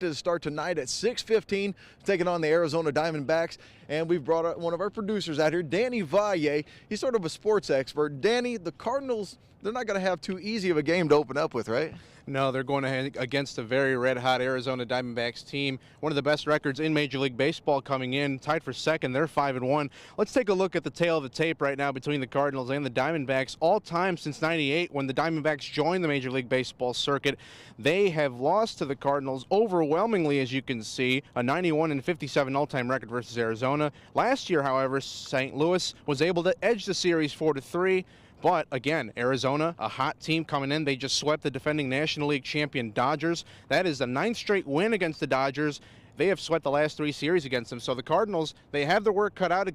to start tonight at 6:15, taking on the Arizona Diamondbacks. And we've brought one of our producers out here, Danny Valle. He's sort of a sports expert. Danny, the Cardinals, they're not going to have too easy of a game to open up with, right? No, they're going against a very red-hot Arizona Diamondbacks team. One of the best records in Major League Baseball coming in, tied for second. They're 5-1. Let's take a look at the tail of the tape right now between the Cardinals and the Diamondbacks. All time since '98, when the Diamondbacks joined the Major League Baseball circuit, they have lost to the Cardinals overwhelmingly, as you can see, a 91-57 all-time record versus Arizona. Last year, however, St. Louis was able to edge the series 4-3. But again, Arizona, a hot team coming in. They just swept the defending National League champion Dodgers. That is the 9th straight win against the Dodgers. They have swept the last 3 series against them. So the Cardinals, they have their work cut out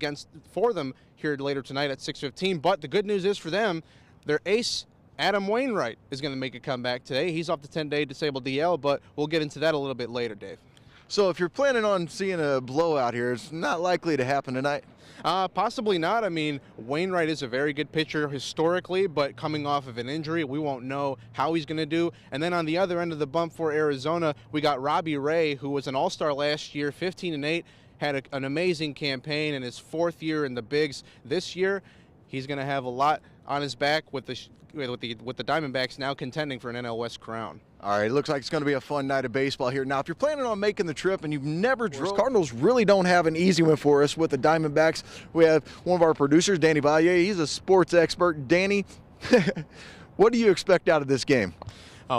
for them here later tonight at 6:15. But the good news is for them, their ace, Adam Wainwright, is going to make a comeback today. He's off the 10-day disabled DL, but we'll get into that a little bit later, Dave. So if you're planning on seeing a blowout here, it's not likely to happen tonight. Possibly not. I mean, Wainwright is a very good pitcher historically, but coming off of an injury, we won't know how he's going to do. And then on the other end of the bump for Arizona, we got Robbie Ray, who was an all-star last year, 15-8, had an amazing campaign in his 4th year in the bigs. This year, he's going to have a lot on his back with the Diamondbacks now contending for an NL West crown. All right, looks like it's going to be a fun night of baseball here. Now, if you're planning on making the trip and you've never drove, Cardinals really don't have an easy one for us with the Diamondbacks. We have one of our producers, Danny Valle. He's a sports expert. Danny, what do you expect out of this game?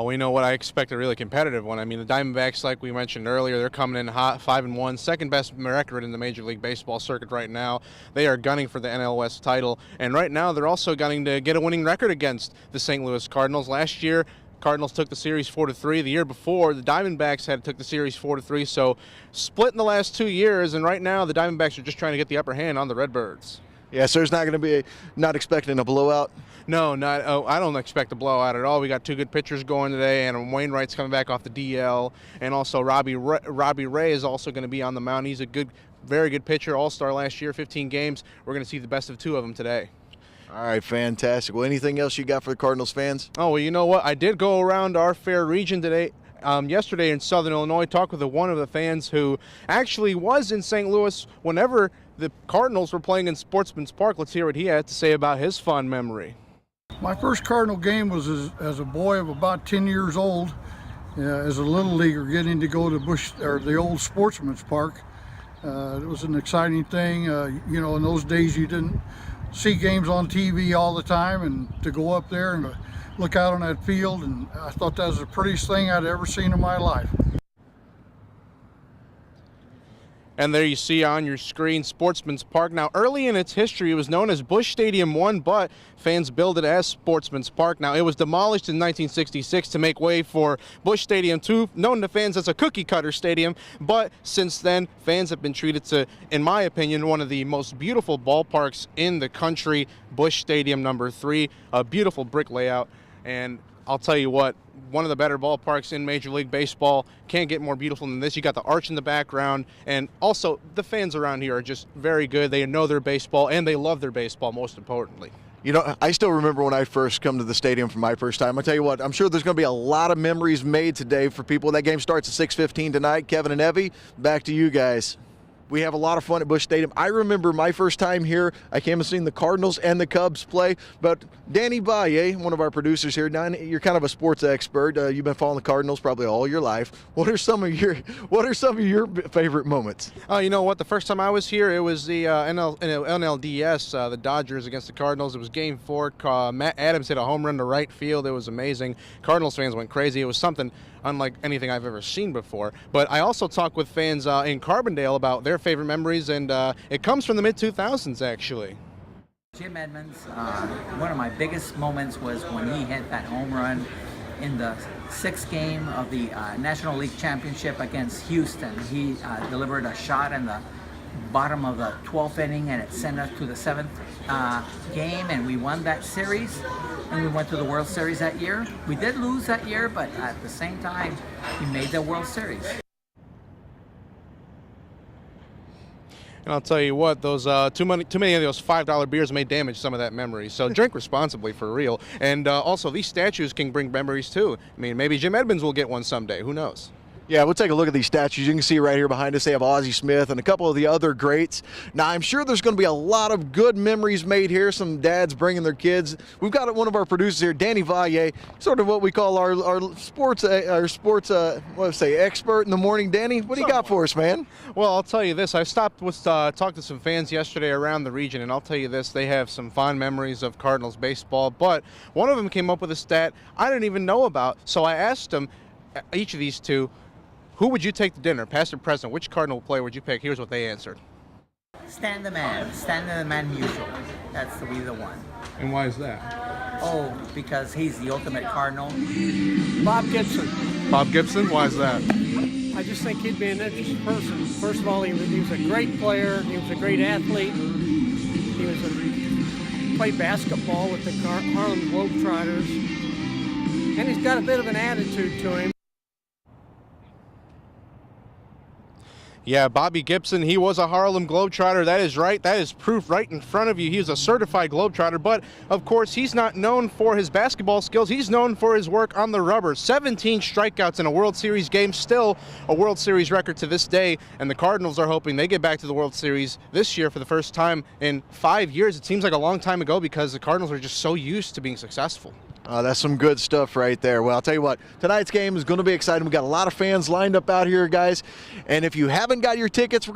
We know what I expect, a really competitive one. I mean, the Diamondbacks, like we mentioned earlier, they're coming in hot, 5-1, second best record in the Major League Baseball circuit right now. They are gunning for the NL West title, and right now they're also gunning to get a winning record against the St. Louis Cardinals. Last year, Cardinals took the series 4-3. The year before, the Diamondbacks took the series 4-3. So split in the last 2 years, and right now the Diamondbacks are just trying to get the upper hand on the Redbirds. Yeah, so there's not going to be not expecting a blowout. No, I don't expect a blowout at all. We got 2 good pitchers going today, and Wainwright's coming back off the DL, and also Robbie Ray is also going to be on the mound. He's a very good pitcher, all-star last year, 15 games. We're going to see the best of 2 of them today. All right, fantastic. Well, anything else you got for the Cardinals fans? Oh, well, you know what? I did go around our fair region today. Yesterday in Southern Illinois, talked with one of the fans who actually was in St. Louis whenever the Cardinals were playing in Sportsman's Park. Let's hear what he had to say about his fond memory. My first Cardinal game was as a boy of about 10 years old, as a little leaguer, getting to go to the old Sportsman's Park. It was an exciting thing. You know, in those days you didn't see games on TV all the time, and to go up there and look out on that field, and I thought that was the prettiest thing I'd ever seen in my life. And there you see on your screen Sportsman's Park. Now, early in its history, it was known as Busch Stadium 1, but fans billed it as Sportsman's Park. Now, it was demolished in 1966 to make way for Busch Stadium 2, known to fans as a cookie-cutter stadium. But since then, fans have been treated to, in my opinion, one of the most beautiful ballparks in the country, Busch Stadium number 3, a beautiful brick layout. And I'll tell you what, one of the better ballparks in Major League Baseball. Can't get more beautiful than this. You got the arch in the background, and also the fans around here are just very good. They know their baseball, and they love their baseball, most importantly. You know, I still remember when I first come to the stadium for my first time. I'll tell you what, I'm sure there's going to be a lot of memories made today for people. That game starts at 6:15 tonight. Kevin and Evie, back to you guys. We have a lot of fun at Busch Stadium. I remember my first time here, I came and seen the Cardinals and the Cubs play. But Danny Valle, one of our producers here, you're kind of a sports expert. You've been following the Cardinals probably all your life. What are some of your favorite moments? Oh, you know what? The first time I was here, it was the NLDS, the Dodgers against the Cardinals. It was Game 4. Matt Adams hit a home run to right field. It was amazing. Cardinals fans went crazy. It was something unlike anything I've ever seen before. But I also talked with fans in Carbondale about their favorite memories, and it comes from the mid-2000s, actually. Jim Edmonds, one of my biggest moments was when he hit that home run in the 6th game of the National League Championship against Houston. He delivered a shot in the bottom of the 12th inning, and it sent us to the 7th game, and we won that series, and we went to the World Series that year. We did lose that year, but at the same time, we made the World Series. And I'll tell you what, those too many of those $5 beers may damage some of that memory. So drink responsibly for real. And also, these statues can bring memories too. I mean, maybe Jim Edmonds will get one someday. Who knows? Yeah, we'll take a look at these statues. You can see right here behind us, they have Ozzie Smith and a couple of the other greats. Now, I'm sure there's going to be a lot of good memories made here. Some dads bringing their kids. We've got one of our producers here, Danny Valle, sort of what we call our sports expert in the morning. Danny, what do you got for us, man? Well, I'll tell you this. I stopped with talked to some fans yesterday around the region, and I'll tell you this. They have some fond memories of Cardinals baseball, but one of them came up with a stat I didn't even know about. So I asked them, each of these two, who would you take to dinner, past or present? Which Cardinal player would you pick? Here's what they answered. Stan the Man Musial. That's to be the one. And why is that? Oh, because he's the ultimate Cardinal. Bob Gibson. Bob Gibson? Why is that? I just think he'd be an interesting person. First of all, he was a great player. He was a great athlete. He played basketball with the Harlem Globetrotters. And he's got a bit of an attitude to him. Yeah, Bobby Gibson, he was a Harlem Globetrotter. That is right. That is proof right in front of you. He was a certified Globetrotter, but of course, he's not known for his basketball skills. He's known for his work on the rubber. 17 strikeouts in a World Series game, still a World Series record to this day, and the Cardinals are hoping they get back to the World Series this year for the first time in 5 years. It seems like a long time ago because the Cardinals are just so used to being successful. That's some good stuff right there. Well, I'll tell you what, tonight's game is going to be exciting. We've got a lot of fans lined up out here, guys. And if you haven't got your tickets,